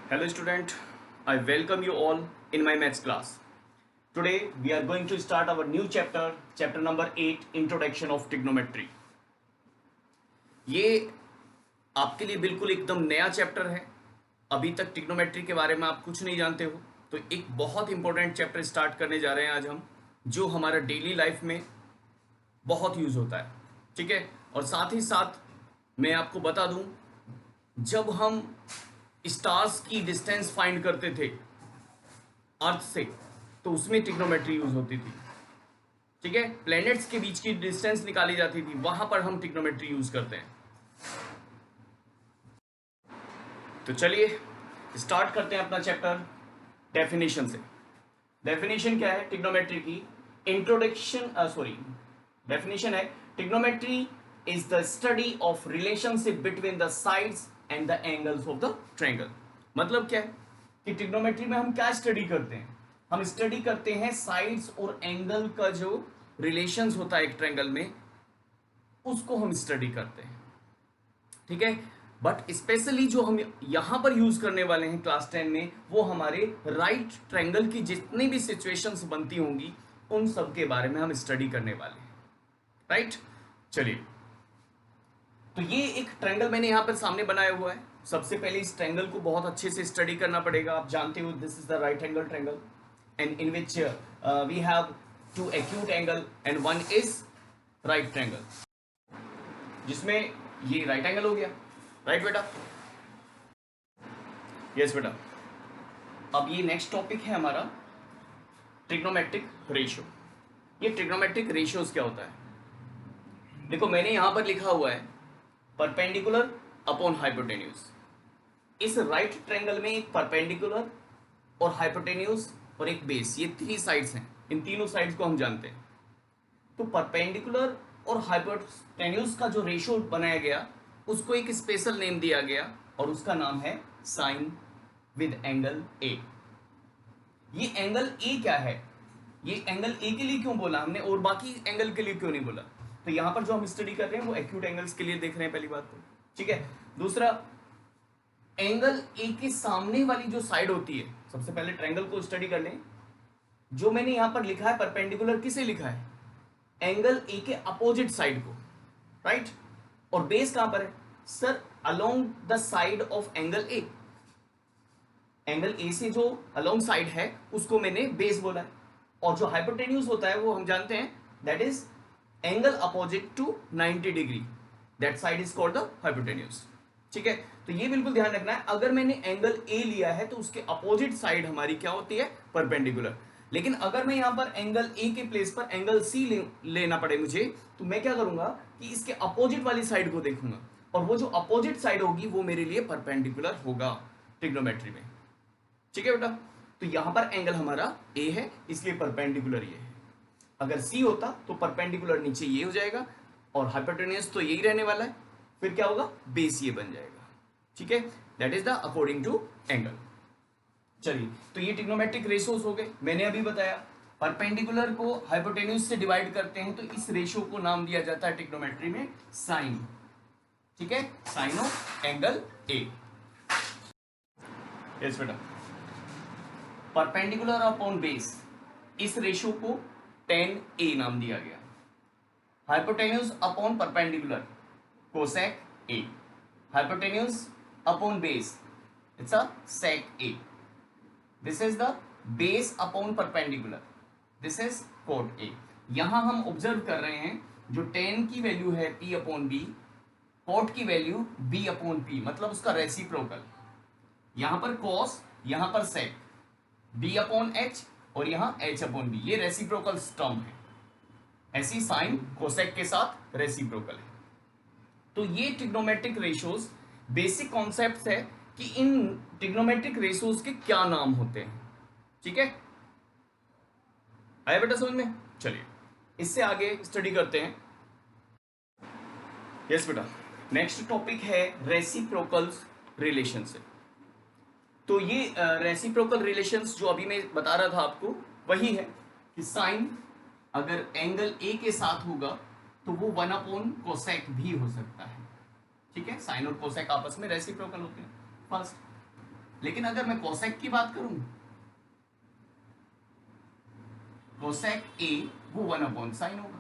Hello student, I welcome you all in my maths class. Today we are going to start our new chapter, chapter number 8, Introduction of Trigonometry. ये आपके लिए बिल्कुल एकदम नया chapter है. अभी तक ट्रिग्नोमेट्री के बारे में आप कुछ नहीं जानते हो, तो एक बहुत इंपॉर्टेंट चैप्टर स्टार्ट करने जा रहे हैं आज हम, जो हमारा डेली लाइफ में बहुत यूज होता है. ठीक है, और साथ ही साथ मैं आपको बता दूं, जब हम स्टार्स की डिस्टेंस फाइंड करते थे अर्थ से, तो उसमें ट्रिग्नोमेट्री यूज होती थी. ठीक है, प्लैनेट्स के बीच की डिस्टेंस निकाली जाती थी, वहां पर हम ट्रिग्नोमेट्री यूज करते हैं. तो चलिए स्टार्ट करते हैं अपना चैप्टर डेफिनेशन से. डेफिनेशन क्या है ट्रिग्नोमेट्री की? डेफिनेशन है, trigonometry is the study of relationship between the sides and the angles of the triangle. मतलब क्या है कि ट्रिग्नोमेट्री में हम क्या स्टडी करते हैं? हम स्टडी करते हैं साइड्स और एंगल का जो रिलेशंस होता है एक ट्रायंगल में, उसको हम स्टडी करते हैं. ठीक है, बट स्पेशली जो हम यहां पर यूज करने वाले हैं क्लास 10 में, वो हमारे राइट ट्रायंगल की जितनी भी सिचुएशंस बनती होंगी, उन सब के बारे में हम स्टडी करने वाले हैं. राइट, चलिए. तो ये एक ट्रायंगल मैंने यहां पर सामने बनाया हुआ है. सबसे पहले इस ट्रायंगल को बहुत अच्छे से स्टडी करना पड़ेगा. आप जानते हो this is the right angle triangle and in which we have two acute angle and one is right triangle, जिसमें ये राइट एंगल हो गया. राइट बेटा? यस बेटा. अब ये नेक्स्ट टॉपिक है हमारा ट्रिग्नोमेट्रिक रेशियो. ये ट्रिग्नोमेट्रिक रेशियोज क्या होता है? देखो मैंने यहां पर लिखा हुआ है परपेंडिकुलर अपॉन हाइपोटेन्यूज. इस राइट ट्रायंगल में एक परपेंडिकुलर और हाइपोटेन्यूज और एक बेस, ये 3 साइड्स हैं. इन तीनों साइड्स को हम जानते हैं. तो परपेंडिकुलर और हाइपोटेन्यूज का जो रेशियो बनाया गया, उसको एक स्पेशल नेम दिया गया और उसका नाम है साइन विद एंगल ए. ये एंगल ए क्या है? ये एंगल ए के लिए क्यों बोला हमने और बाकी एंगल के लिए क्यों नहीं बोला? तो यहां पर जो हम स्टडी कर रहे हैं वो एक्यूट एंगल्स के लिए देख रहे हैं, पहली बात तो. ठीक है. दूसरा, एंगल ए के सामने वाली जो साइड होती है, सबसे पहले ट्रायंगल को स्टडी कर लें. जो मैंने यहां पर लिखा है परपेंडिकुलर, किसे लिखा है? एंगल ए के अपोजिट साइड को. राइट. और बेस कहां पर है? Sir along the side of angle A. Angle A से जो अलोंग साइड है उसको मैंने बेस बोला है. और जो हाइपोटेन्यूज होता है वो हम जानते हैं, that is angle opposite to 90 degree. That side is called the hypotenuse. ठीक है, तो ये बिल्कुल ध्यान रखना है. अगर मैंने एंगल ए लिया है तो उसके अपोजिट साइड हमारी क्या होती है? परपेंडिकुलर. लेकिन अगर मैं यहां पर एंगल ए के प्लेस पर एंगल सी लेना पड़े मुझे, तो मैं क्या करूंगा कि इसके अपोजिट वाली साइड को देखूंगा, और वो जो अपोजिट साइड होगी वो मेरे लिए परपेंडिकुलर होगा ट्रिग्नोमेट्री में. ठीक है बेटा? तो यहां पर एंगल हमारा ए है, इसलिए परपेंडिकुलर ये है. अगर सी होता तो परपेंडिकुलर नीचे ये हो जाएगा और हाइपोटेन्यूज तो यही रहने वाला है. फिर क्या होगा? बेस ये बन जाएगा. ठीक है, that is the according to angle. चलिए, तो ये ट्रिग्नोमेट्रिक रेशियोज हो गए. मैंने अभी बताया परपेंडिकुलर को हाइपोटेन्यूज से डिवाइड करते हैं, तो इस रेशियो को नाम दिया जाता है ट्रिग्नोमेट्री में साइन. ठीक है, sine of angle A. Yes बेटा. परपेंडिकुलर अपॉन बेस, इस रेशियो को tan a नाम दिया गया. Hypotenuse upon perpendicular, cosec a. Hypotenuse upon base, it's a sec a. This is the base upon perpendicular, this is cot a. यहां हम observe कर रहे हैं जो tan की वैल्यू है p अपॉन b, cot की वैल्यू b अपॉन p, मतलब उसका रेसिप्रोकल. यहां पर cos, यहां पर sec, b अपॉन h और यहां h अपॉन b, ये रेसिप्रोकल टर्म है. ऐसी साइन कोसेक के साथ रेसिप्रोकल है. तो ये ट्रिग्नोमेट्रिक रेशियोज बेसिक कॉन्सेप्ट्स है कि इन ट्रिग्नोमेट्रिक रेशियोज के क्या नाम होते हैं. ठीक है, आया बेटा समझ में? चलिए इससे आगे स्टडी करते हैं. यस बेटा. नेक्स्ट टॉपिक है रेसिप्रोकल्स रिलेशनशिप. तो ये रेसिप्रोकल रिलेशंस जो अभी मैं बता रहा था आपको, वही है कि साइन अगर एंगल ए के साथ होगा तो वो 1 अपॉन कोसेक भी हो सकता है. ठीक है, साइन और कोसेक आपस में रेसिप्रोकल होते हैं. फर्स्ट, लेकिन अगर मैं कोसेक की बात करूं, कोसेक ए वो 1/sin होगा,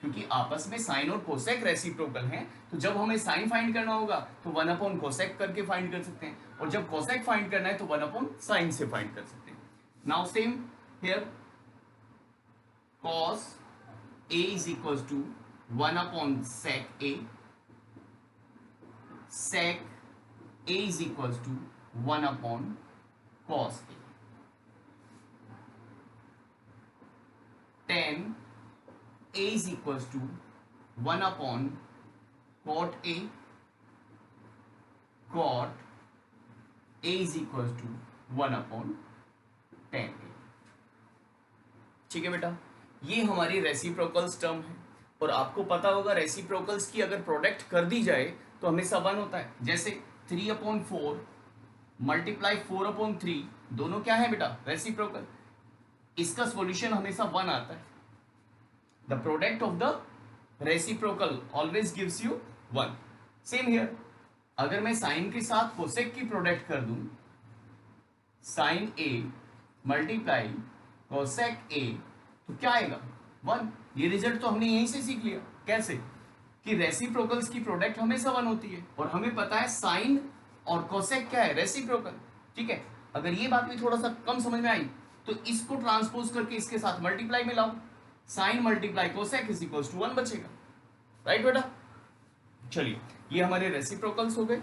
क्योंकि आपस में साइन और कोसेक रेसिप्रोकल हैं, तो जब हमें साइन फाइंड करना होगा तो 1/कोसेक करके फाइंड कर सकते हैं, और जब कोसेक फाइंड करना है तो 1/sin से फाइंड कर सकते हैं. Now same here, cos A is equals to 1/sec A, sec A is equals to 1/cos A, tan A is equals to 1/cot A, cot A is equals to 1/tan A. ठीक है बेटा, ये हमारी reciprocals term है, और आपको पता होगा रेसिप्रोकल्स की अगर प्रोडक्ट कर दी जाए तो हमेशा 1 होता है. जैसे 3/4 मल्टीप्लाई 4/3, दोनों क्या है बेटा, रेसिप्रोकल. इसका सॉल्यूशन हमेशा 1 आता है. The product of the reciprocal always gives you 1. Same here, अगर मैं साइन के साथ कोसेक की प्रोडक्ट कर दूं, sine A multiply cosec A, तो क्या आएगा, 1. ये रिजल्ट तो हमने यहीं से सीख लिया. कैसे, कि रेसिप्रोकल्स की प्रोडक्ट हमेशा 1 होती है, और हमें पता है साइन और कोसेक क्या है, रेसिप्रोकल. ठीक है, अगर ये बात भी थोड़ा सा कम समझ में आई तो इसको ट्रांसपोज करके इसके साथ मल्टीप्लाई में लाओ, sine multiply cosec is equals to 1 बचेगा. राइट बेटा, चलिए ये हमारे रेसिप्रोकल्स हो गए.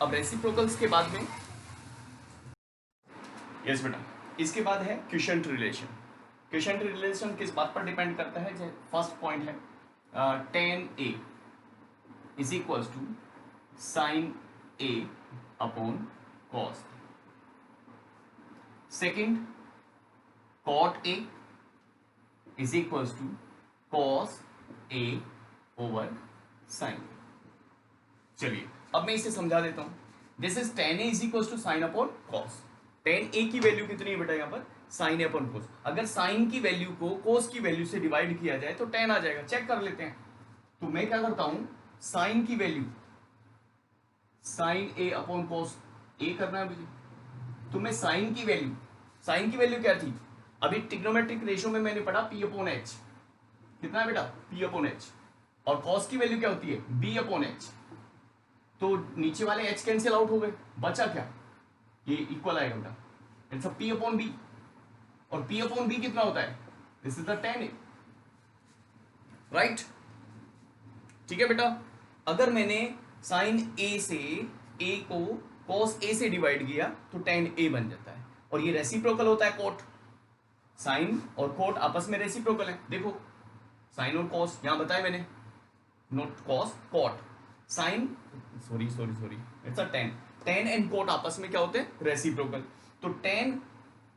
अब रेसिप्रोकल्स के बाद में, यस बेटा, इसके बाद है क्वोशिएंट रिलेशन. क्वोशिएंट रिलेशन किस बात पर डिपेंड करता है, जो फर्स्ट पॉइंट है, tan A is equals to sine A upon cos. Second, cot A is equals to cos A over sin. चलिए अब मैं इसे समझा देता हूं. This is tan A is equals to sine upon cos. tan A की value कितनी है बेटा, यहाँ पर साइन ए अपॉन कोस. अगर साइन की वैल्यू को कोस की वैल्यू से डिवाइड किया जाए तो tan आ जाएगा. चेक कर लेते हैं. तो मैं क्या करता हूं, साइन की वैल्यू साइन ए अपॉन कोस ए करना है मुझे. तो मैं साइन की वैल्यू क्या थी, अभी ट्रिग्नोमेट्रिक रेशियो में मैंने पढ़ा P/H. कितना है बेटा, P/H. और कॉस की वैल्यू क्या होती है, B/H. तो नीचे वाले H कैंसिल आउट हो गए, बचा क्या, ये इक्वल आएगा बेटा, इट्स अ P/B. और P/B कितना होता है, this is the tan A. Right, ठीक है बेटा. अगर मैंने साइन A से A को cos A से डिवाइड किया तो tan A बन जाता है, और ये रेसिप्रोकल होता है कोट. साइन और कोट आपस में रेसिप्रोकल है. देखो साइन और कॉस यहां बताया मैंने, not cos, cot. Sine sorry it's a tan and cot आपस में क्या होते हैं, रेसिप्रोकल. तो tan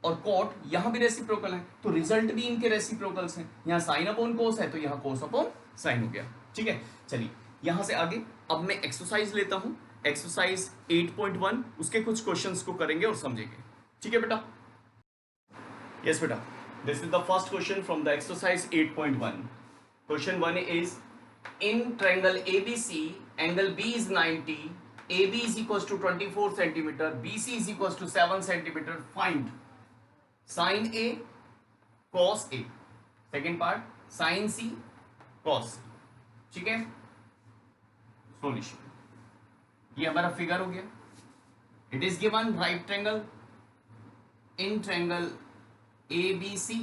और कोट यहां भी रेसिप्रोकल है, तो रिजल्ट भी इनके रेसिप्रोकल्स हैं. यहाँ साइन अपॉन कोस है तो यहाँ कोस अपॉन साइन हो गया. ठीक है, चलिए यहां से आगे अब मैं एक्सरसाइज लेता हूं, एक्सरसाइज 8.1. उसके कुछ क्वेश्चंस को करेंगे और समझेंगे. ठीक है बेटा, यस बेटा, this is the first question from the exercise 8.1. Question 1 is, in triangle ABC angle B is 90, AB is equals to 24 centimeter, BC is equals to 7 centimeter. Find sin A cos A. Second part, sin C cos C. ठीक है, solution ये हमारा figure हो गया. It is given right triangle in triangle ABC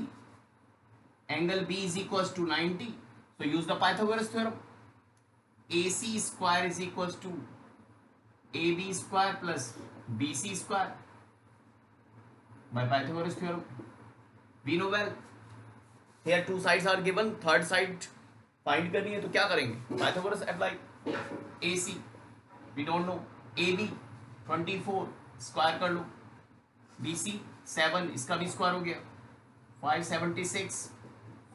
angle B is equals to 90. So use the Pythagoras theorem. AC square is equals to AB square plus BC square by Pythagoras theorem. We know well. Here two sides are given. Third side find करनी है तो क्या करेंगे? Pythagoras apply. AC we don't know. AB 24 square कर लो. BC 7 इसका भी square हो गया. 576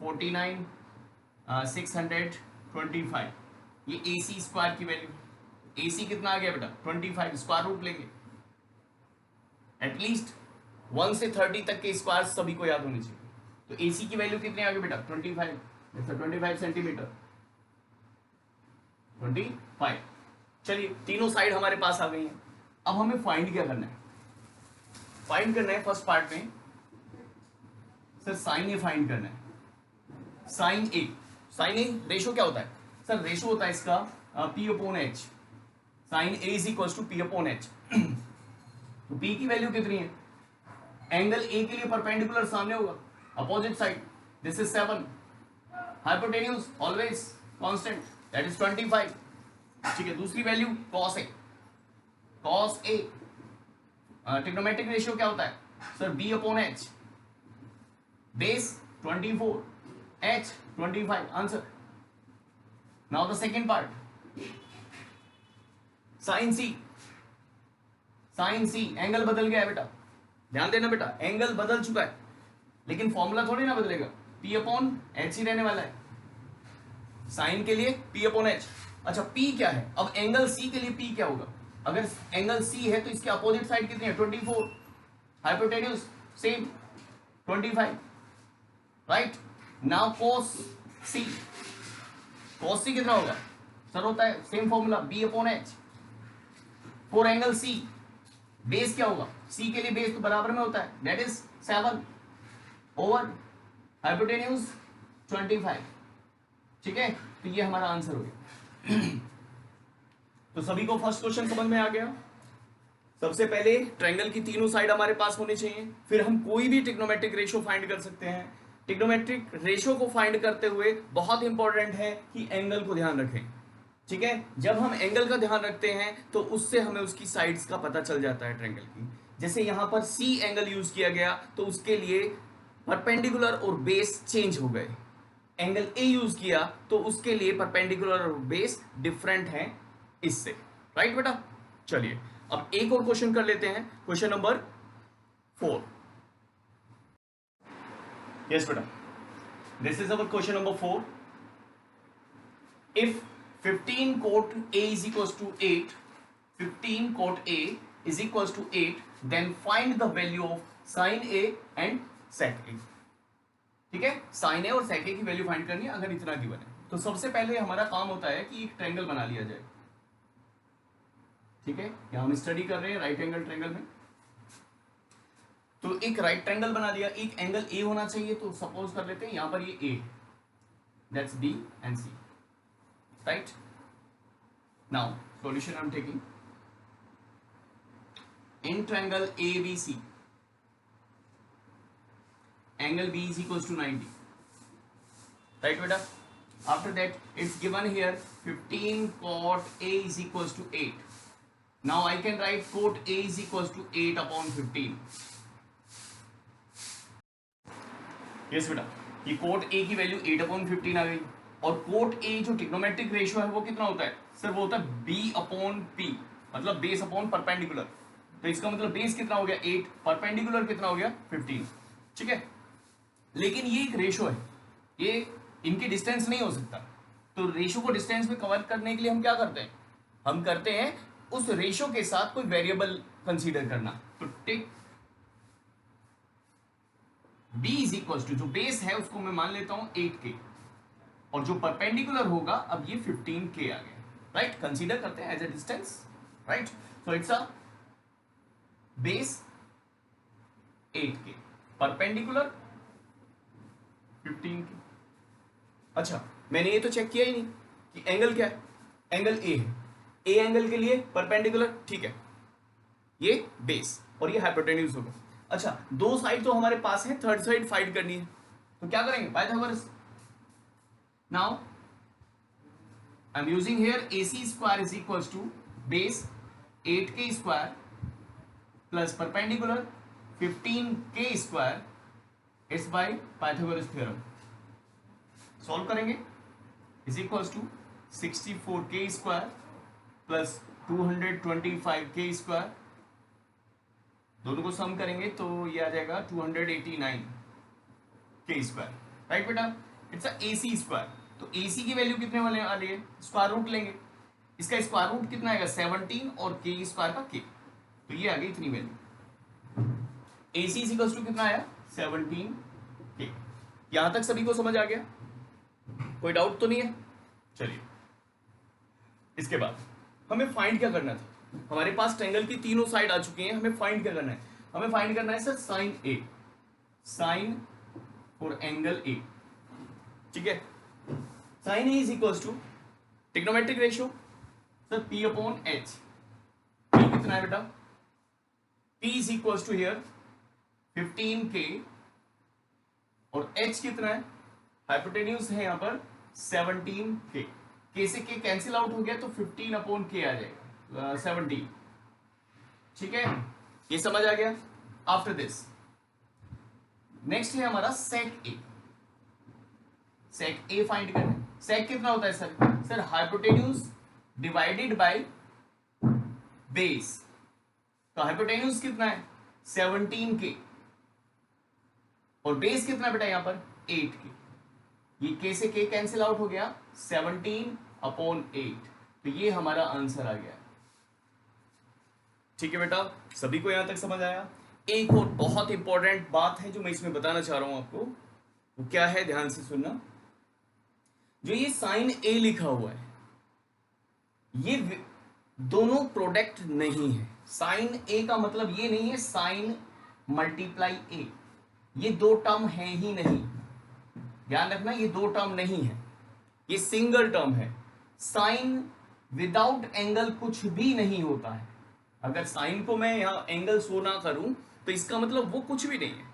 49 625. ये AC स्क्वायर की वैल्यू. AC कितना आ गया बेटा? 25. स्क्वायर रूट लेंगे. एटलीस्ट 1 से 30 तक के स्क्वायर सभी को याद होने चाहिए. तो AC की वैल्यू कितनी आ गई बेटा? 25. 25 सेंटीमीटर. 25. चलिए तीनों साइड हमारे पास आ गई हैं. अब हमें फाइंड क्या करना है? फाइंड करना है फर्स्ट पार्ट में सर, साइन ए फाइंड करना है। Sine A, sine A ratio क्या होता है सर? रेशो होता है इसका P upon H. Sine A is equal to P upon H. तो पी की वैल्यू कितनी है? एंगल ए के लिए परपेंडिकुलर सामने होगा, opposite side, this is 7। Hypotenuse always constant, that is 25। ठीक है, दूसरी value cos A. Cos A trigonometric ratio क्या होता है sir? B upon H, base 24, H 25, answer. Now the second part, sine C. Sine C, angle बदल गया है बेटा, ध्यान देना बेटा, एंगल बदल चुका है, लेकिन फॉर्मूला थोड़ी ना बदलेगा, पी अपॉन एच ही रहने वाला है साइन के लिए, पी अपॉन एच। अच्छा, पी क्या है? अब एंगल सी के लिए पी क्या होगा? अगर एंगल सी है तो इसके अपोजिट साइड कितनी है? 24। Hypotenuse same 25, right. Now cos C, cos C कितना होगा सर? होता है same formula, B upon H for angle C. Base क्या होगा? सी के लिए बेस तो बराबर में होता है, दैट इज 7 ओवर हाइपोटेन्यूज 25। ठीक है, तो ये हमारा आंसर हो गया। तो सभी को फर्स्ट क्वेश्चन समझ में आ गया। सबसे पहले ट्रायंगल की तीनों साइड हमारे पास होनी चाहिए, फिर हम कोई भी ट्रिग्नोमेट्रिक रेशियो फाइंड कर सकते हैं। ट्रिग्नोमेट्रिक रेशियो को फाइंड करते हुए बहुत इंपॉर्टेंट है कि एंगल को ध्यान रखें। ठीक है, जब हम एंगल का ध्यान रखते हैं तो उससे हमें उसकी साइड्स का पता चल जाता है ट्रायंगल की। जैसे यहां पर सी एंगल यूज किया गया तो उसके लिए परपेंडिकुलर और बेस चेंज हो गए। एंगल ए यूज किया तो उसके लिए परपेंडिकुलर और बेस डिफरेंट है इससे, राइट बेटा। चलिए अब एक और क्वेश्चन कर लेते हैं, क्वेश्चन नंबर 4। यस बेटा, this is our question number 4। If 15 cot A is equals to 8, 15 cot A is equals to 8, then find the value of sin A and sec A। ठीक है, sin A और sec A की value find करनी है अगर इतना given है। तो सबसे पहले हमारा काम होता है कि एक ट्रायंगल बना लिया जाए। ठीक है, यहां हम स्टडी कर रहे हैं राइट एंगल ट्रायंगल में। तो एक राइट ट्रायंगल बना लिया, एक एंगल ए होना चाहिए, तो सपोज कर लेते हैं यहां पर ये A, that's B and C, right. Now solution I am taking in triangle ABC, angle B is equals to 90, right beta? After that it's given here 15 cot A is equals to 8. Now I can write cot A is equals to 8 upon 15. yes beta, ये cot A की value 8 upon 15 आ गई। और cot A जो trigonometric ratio है वो कितना होता है सर? वो होता है B अपॉन P, मतलब बेस अपॉन परपेंडिकुलर। तो इसका मतलब बेस कितना हो गया 8, परपेंडिकुलर कितना हो गया 15। ठीक है, लेकिन ये एक रेशो है, ये इनकी डिस्टेंस नहीं हो सकता। तो रेशो को डिस्टेंस में कवर करने के लिए हम क्या करते हैं? हम करते हैं उस रेशो के साथ कोई वेरिएबल कंसीडर करना। तो take b is equal to, जो बेस है उसको मैं मान लेता हूं 8k, और जो परपेंडिकुलर होगा अब ये 15k आ गया, राइट। कंसीडर करते हैं as a distance, right. So it's a base 8k, perpendicular 15k। अच्छा, मैंने ये तो चेक किया ही नहीं कि एंगल क्या है। एंगल ए है, ए एंगल के लिए परपेंडिकुलर, ठीक है, ये बेस और ये हाइपोटेन्यूज होगा। अच्छा, दो साइड तो हमारे पास है, थर्ड साइड फाइंड करनी है, तो क्या करेंगे? Pythagoras. Now I am using here AC square is equals to base 8k square plus perpendicular 15k square, it's by Pythagoras theorem. Solve करेंगे, is equals to 64k square plus 225k square, दोनों को sum करेंगे तो ये आ जाएगा 289k square, right बेटा। It's a AC square. तो AC की वैल्यू कितने वाले आ रही है? स्क्वायर रूट लेंगे, इसका स्क्वायर रूट कितना आएगा 17 और k स्क्वायर का k, तो ये आ गई इतनी value. AC is equals to कितना आया 17k। यहां तक सभी को समझ आ गया? कोई डाउट तो नहीं है? चलिए, इसके बाद हमें फाइंड क्या करना था? हमारे पास ट्रायंगल की तीनों साइड आ चुकी हैं, हमें फाइंड क्या करना है? हमें फाइंड करना है sir sine A, sine for angle A, ठीक है। Sine A is equals to trigonometric ratio sir P upon H. P कितना है बेटा, P is equals to here 15K और एच कितना है, हाइपोटेन्यूज है यहां पर 17K। K से K कैंसिल आउट हो गया तो 15 अपॉन K आ जाएगा 17, ठीक है, ये समझ आ गया। आफ्टर दिस नेक्स्ट है हमारा सेक ए, सेक ए फाइंड करना है। सेक कितना होता है sir, sir hypotenuse divided by base, तो हाइपोटेन्यूज कितना है 17K और बेस कितना बेटा यहां पर 8K। ये K से K कैंसिल आउट हो गया 17 अपॉन 8, तो ये हमारा आंसर आ गया, ठीक है बेटा। सभी को यहां तक समझ आया। एक और बहुत इंपॉर्टेंट बात है जो मैं इसमें बताना चाह रहा हूं आपको, वो क्या है, ध्यान से सुनना। जो ये साइन ए लिखा हुआ है ये दोनों प्रोडक्ट नहीं है। साइन ए का मतलब ये नहीं है साइन मल्टीप्लाई ए, ये दो टर्म है ही नहीं, ध्यान रखना, ये दो टर्म नहीं है, ये सिंगल टर्म है। साइन विदाउट एंगल कुछ भी नहीं होता है। अगर साइन को मैं यहां एंगल शो ना करूं तो इसका मतलब वो कुछ भी नहीं है।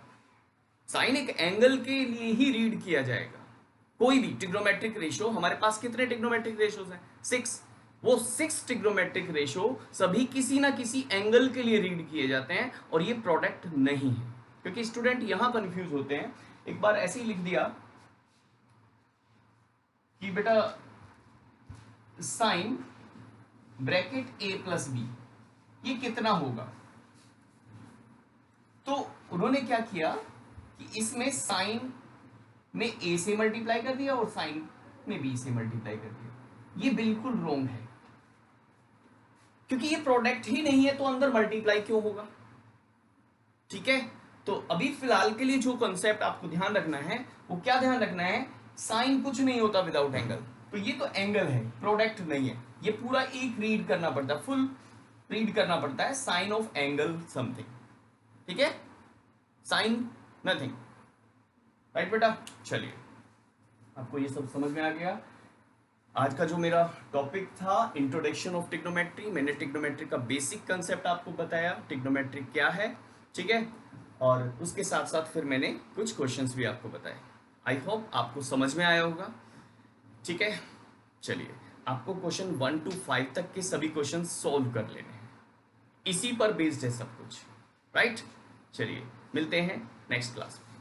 साइन एक एंगल के लिए ही रीड किया जाएगा। कोई भी ट्रिग्नोमेट्रिक रेशियो, हमारे पास कितने ट्रिग्नोमेट्रिक रेशियोज हैं 6, वो 6 ट्रिग्नोमेट्रिक रेशियो सभी किसी ना किसी एंगल के लिए रीड किए जाते हैं और ये प्रोडक्ट नहीं है। क्योंकि स्टूडेंट यहां कंफ्यूज होते हैं, एक बार ऐसे ही लिख दिया कि बेटा साइन ब्रैकेट ए प्लस बी ये कितना होगा, तो उन्होंने क्या किया कि इसमें साइन में ए से मल्टीप्लाई कर दिया और साइन में बी से मल्टीप्लाई कर दिया। ये बिल्कुल रॉन्ग है, क्योंकि ये प्रोडक्ट ही नहीं है तो अंदर मल्टीप्लाई क्यों होगा, ठीक है। तो अभी फिलहाल के लिए जो कॉन्सेप्ट आपको ध्यान रखना है वो क्या ध्यान रखना है, साइन कुछ नहीं होता विदाउट एंगल, तो ये तो एंगल है, प्रोडक्ट नहीं है। ये पूरा एक रीड करना पड़ता है, फुल रीड करना पड़ता है, साइन ऑफ एंगल समथिंग, ठीक है, साइन नथिंग, राइट बेटा। चलिए आपको ये सब समझ में आ गया। आज का जो मेरा टॉपिक था इंट्रोडक्शन ऑफ ट्रिग्नोमेट्री, मैंने ट्रिग्नोमेट्री का बेसिक कंसेप्ट आपको बताया, ट्रिग्नोमेट्री क्या है, ठीक है, और उसके साथ साथ फिर मैंने कुछ क्वेश्चंस भी आपको बताए। आई होप आपको समझ में आया होगा, ठीक है। चलिए आपको क्वेश्चन 1 to 5 तक के सभी क्वेश्चन सॉल्व कर लेने हैं, इसी पर बेस्ड है सब कुछ, राइट। चलिए मिलते हैं नेक्स्ट क्लास में।